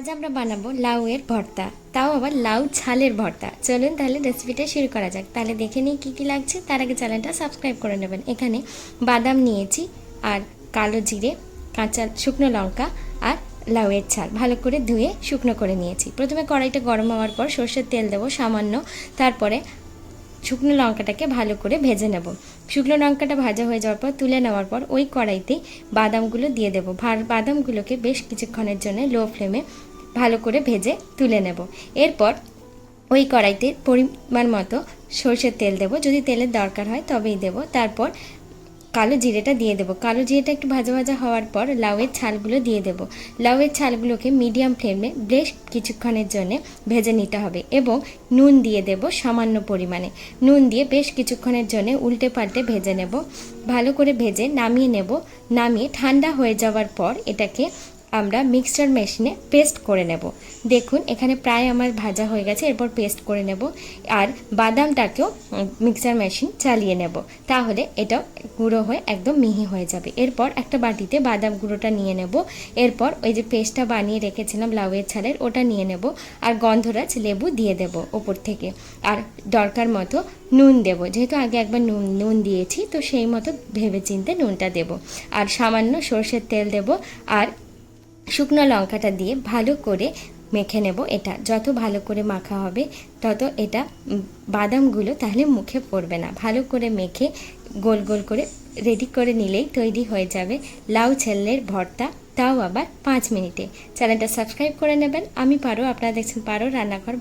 আজ আমরা বানাবো লাউয়ের ভর্তা, তাও আবার লাউ ছালের ভর্তা। চলুন তাহলে রেসিপিটা শুরু করা যাক। তাহলে দেখে নিই কী কী লাগছে। তার আগে চ্যানেলটা সাবস্ক্রাইব করে নেবেন। এখানে বাদাম নিয়েছি, আর কালো জিরে, কাঁচা শুকনো লঙ্কা আর লাউয়ের ছাল ভালো করে ধুয়ে শুকনো করে নিয়েছি। প্রথমে কড়াইটা গরম হওয়ার পর সর্ষের তেল দেবো সামান্য, তারপরে শুকনো লঙ্কাটাকে ভালো করে ভেজে নেব। শুকনো লঙ্কাটা ভাজা হয়ে যাওয়ার পর তুলে নেওয়ার পর ওই কড়াইতেই বাদামগুলো দিয়ে দেবো। বাদামগুলোকে বেশ কিছুক্ষণের জন্য লো ফ্লেমে ভালো করে ভেজে তুলে নেব। এরপর ওই কড়াইতে পরিমাণ মতো সর্ষের তেল দেবো, যদি তেলের দরকার হয় তবেই দেবো। তারপর কালো জিরেটা দিয়ে দেবো। কালো জিরেটা একটু ভাজা ভাজা হওয়ার পর লাউয়ের ছালগুলো দিয়ে দেবো। লাউয়ের ছালগুলোকে মিডিয়াম ফ্লেমে বেশ কিছুক্ষণের জন্য ভেজে নিতে হবে এবং নুন দিয়ে দেবো সামান্য পরিমাণে। নুন দিয়ে বেশ কিছুক্ষণের জন্য উল্টে পাল্টে ভেজে নেব। ভালো করে ভেজে নামিয়ে নেব। নামিয়ে ঠান্ডা হয়ে যাওয়ার পর এটাকে আমরা মিক্সচার মেশিনে পেস্ট করে নেব। দেখুন এখানে প্রায় আমার ভাজা হয়ে গেছে। এরপর পেস্ট করে নেব আর বাদামটাকেও মিক্সচার মেশিন চালিয়ে নেব, তাহলে এটা গুঁড়ো হয়ে একদম মিহি হয়ে যাবে। এরপর একটা বাটিতে বাদাম গুঁড়োটা নিয়ে নেব। এরপর ওই যে পেস্টটা বানিয়ে রেখেছিলাম লাউয়ের ছালের, ওটা নিয়ে নেব আর গন্ধরাজ লেবু দিয়ে দেব ওপর থেকে। আর দরকার মতো নুন দেব, যেহেতু আগে একবার নুন দিয়েছি তো সেই মতো ভেবেচিন্তে নুনটা দেব। আর সামান্য সর্ষের তেল দেব আর শুকনো লঙ্কাটা দিয়ে ভালো করে মেখে নেব। এটা যত ভালো করে মাখা হবে তত এটা বাদামগুলো তাহলে মুখে পড়বে না। ভালো করে মেখে গোল গোল করে রেডি করে নিলেই তৈরি হয়ে যাবে লাউ ছেলের ভর্তা, তাও আবার 5 মিনিটে। চ্যানেলটা সাবস্ক্রাইব করে নেবেন। আমি পারো, আপনারা দেখছেন পারো রান্নাঘর।